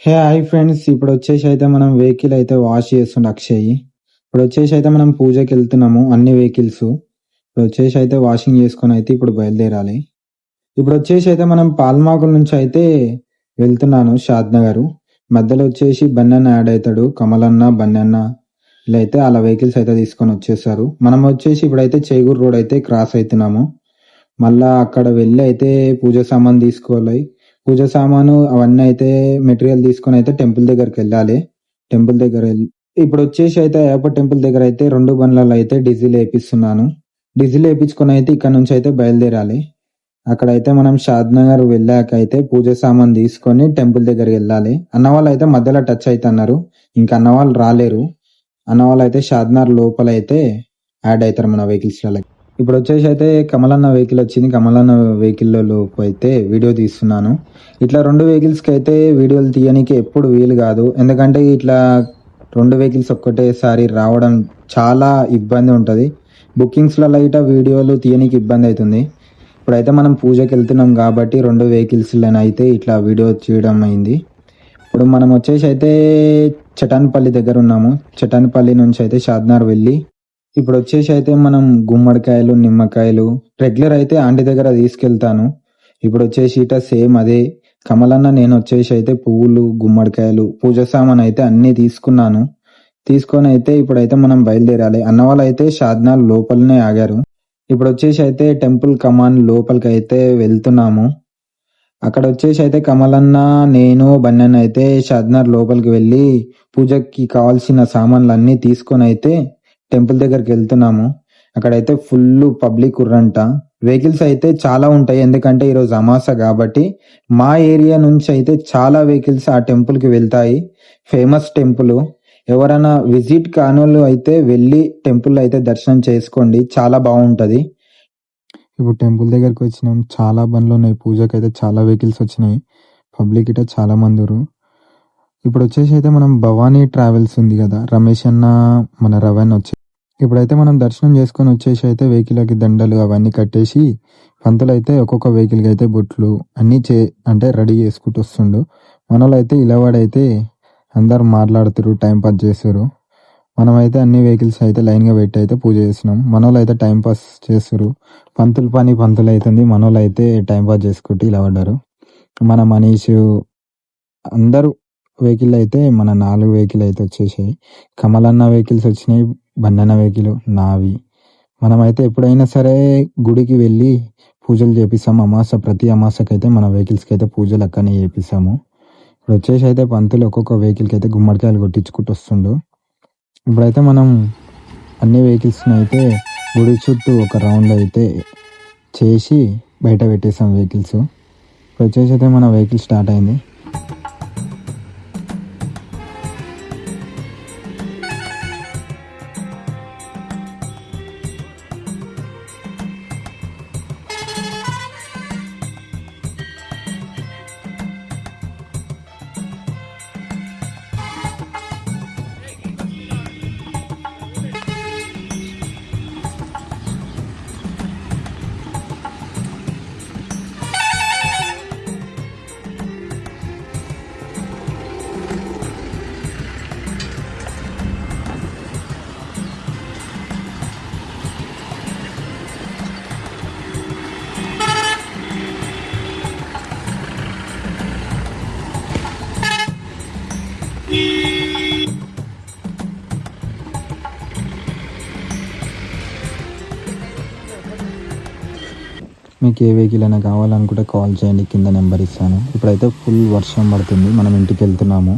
Hi friends, ఇప్పుడు వచ్చేసి అయితే మనం వెహికల్ అయితే వాష్ చేస్తుండే అక్షయ్. ఇప్పుడు వచ్చేసి అయితే మనం పూజకి వెళ్తున్నాము అన్ని వెహికల్స్. ఇప్పుడు వచ్చేసి అయితే వాషింగ్ చేసుకొని అయితే ఇప్పుడు బయలుదేరాలి. ఇప్పుడు వచ్చేసి అయితే మనం పాల్మాకుల నుంచి అయితే వెళ్తున్నాను షాద్ నగర్. మధ్యలో వచ్చేసి బన్నన్న యాడ్ అవుతాడు, కమలన్న బన్నన్న ఇలా అయితే అలా వెహికల్స్ అయితే తీసుకొని వచ్చేసారు. మనం వచ్చేసి ఇప్పుడైతే చేగూరు రోడ్ అయితే క్రాస్ అవుతున్నాము. మళ్ళా అక్కడ వెళ్ళి అయితే పూజ సామాన్ తీసుకోవాలి. పూజ సామాను అవన్నీ అయితే మెటీరియల్ తీసుకొని అయితే టెంపుల్ దగ్గరికి వెళ్ళాలి. టెంపుల్ దగ్గర ఇప్పుడు వచ్చేసి అయితే అయ్యప్ప టెంపుల్ దగ్గర అయితే 2 బండ్లలో అయితే డీజిల్ వేపిస్తున్నాను. డీజిల్ వేపించుకొని అయితే ఇక్కడ నుంచి అయితే బయలుదేరాలి. అక్కడైతే మనం షాద్ నగర్ వెళ్ళాక అయితే పూజ సామాన్ తీసుకొని టెంపుల్ దగ్గరికి వెళ్ళాలి. అన్నవాళ్ళు అయితే మధ్యలో టచ్ అవుతున్నారు, ఇంకా అన్నవాళ్ళు రాలేరు. అన్నవాళ్ళు అయితే షాద్ నగర్ లోపల అయితే యాడ్ అవుతారు మన వెహికల్స్. ఇప్పుడు వచ్చేసి అయితే కమలన్న వెహికల్ వచ్చింది. కమలన్న వెహికల్లో అయితే వీడియో తీస్తున్నాను. ఇట్లా 2 వెహికల్స్కి అయితే వీడియోలు తీయడానికి ఎప్పుడు వీలు కాదు. ఎందుకంటే ఇట్లా 2 వెహికల్స్ ఒక్కటేసారి రావడం చాలా ఇబ్బంది ఉంటుంది. బుకింగ్స్లలో ఇట్లా వీడియోలు తీయడానికి ఇబ్బంది అవుతుంది. ఇప్పుడైతే మనం పూజకి వెళ్తున్నాం కాబట్టి 2 వెహికల్స్లను అయితే ఇట్లా వీడియో చేయడం అయింది. ఇప్పుడు మనం వచ్చేసి అయితే చటాన్పల్లి దగ్గర ఉన్నాము. చటాన్పల్లి నుంచి అయితే షాద్నగర్ వెళ్ళి ఇప్పుడు వచ్చేసి అయితే మనం గుమ్మడికాయలు, నిమ్మకాయలు రెగ్యులర్ అయితే ఆంటీ దగ్గర తీసుకెళ్తాను. ఇప్పుడు వచ్చేసి ఇట సేమ్ అదే కమలన్న నేను వచ్చేసి అయితే పువ్వులు, గుమ్మడికాయలు, పూజ సామాన్ అయితే అన్ని తీసుకున్నాను. తీసుకొని అయితే ఇప్పుడైతే మనం బయలుదేరాలి. అన్న వాళ్ళు అయితే షాద్నగర్ లోపలనే ఆగారు. ఇప్పుడు వచ్చేసి అయితే టెంపుల్ కమాన్ లోపలికి అయితే వెళ్తున్నాము. అక్కడ వచ్చేసి అయితే కమలన్న, నేను, బన్నన్న అయితే షాద్నగర్ లోపలికి వెళ్ళి పూజకి కావాల్సిన సామాన్లు అన్నీ తీసుకొని అయితే టెంపుల్ దగ్గరికి వెళ్తున్నాము. అక్కడైతే ఫుల్ పబ్లిక్ ఉర్రంట. వెహికల్స్ అయితే చాలా ఉంటాయి, ఎందుకంటే ఈరోజు అమాస కాబట్టి. మా ఏరియా నుంచి అయితే చాలా వెహికల్స్ ఆ టెంపుల్కి వెళ్తాయి. Famous temple. ఎవరైనా విజిట్ కానోళ్ళు అయితే వెళ్ళి టెంపుల్ అయితే దర్శనం చేసుకోండి, చాలా బాగుంటుంది. ఇప్పుడు టెంపుల్ దగ్గరికి వచ్చినాం. చాలా బండ్లు ఉన్నాయి పూజకి అయితే, చాలా వెహికల్స్ వచ్చినాయి. పబ్లిక్ ఇట చాలా మంది ఉన్నారు. ఇప్పుడు వచ్చేసి అయితే మనం భవానీ ట్రావెల్స్ ఉంది కదా, రమేష్ అన్న మన రవణ్ వచ్చి ఇప్పుడైతే మనం దర్శనం చేసుకొని వచ్చేసి అయితే వెహికల్కి దండలు అవన్నీ కట్టేసి పంతులు అయితే ఒక్కొక్క వెహికల్కి అయితే బొట్లు అన్నీ అంటే రెడీ చేసుకుంటూ వస్తుండు. మనలో అయితే ఇలావాడైతే అందరు మాట్లాడుతురు, టైం పాస్ చేస్తారు. మనమైతే అన్ని వెహికల్స్ అయితే లైన్గా పెట్టి అయితే పూజ చేస్తున్నాం. మనోళ్ళు అయితే టైం పాస్ చేస్తారు. పంతులు అవుతుంది, మనోళ్ళు అయితే టైం పాస్ చేసుకుంటూ ఇలా పడ్డారు. మన మనీష్ అందరూ వెహికల్ అయితే మన 4 వెహికల్ అయితే వచ్చేసాయి. కమలన్న వెహికల్స్ వచ్చినాయి, బండన్న వెహికల్ నావి. మనమైతే ఎప్పుడైనా సరే గుడికి వెళ్ళి పూజలు చేపిస్తాము. ప్రతి అమాసకి అయితే మన వెహికల్స్కి అయితే పూజలు అక్కడనే చేపిస్తాము. ఇప్పుడు వచ్చేసి అయితే పంతులు ఒక్కొక్క వెహికల్కి అయితే గుమ్మడికాయలు కొట్టించుకుంటూ వస్తుండు. ఇప్పుడైతే మనం అన్ని వెహికల్స్ని అయితే గుడి చుట్టూ ఒక రౌండ్ అయితే చేసి బయట పెట్టేసాం వెహికల్స్. ఇప్పుడు వచ్చేసి అయితే మన వెహికల్ స్టార్ట్ అయింది. మీకు ఏ వెహికల్ అయినా కావాలనుకుంటే కాల్ చేయండి, కింద నెంబర్ ఇస్తాను. ఇప్పుడైతే ఫుల్ వర్షం పడుతుంది, మనం ఇంటికి వెళ్తున్నాము.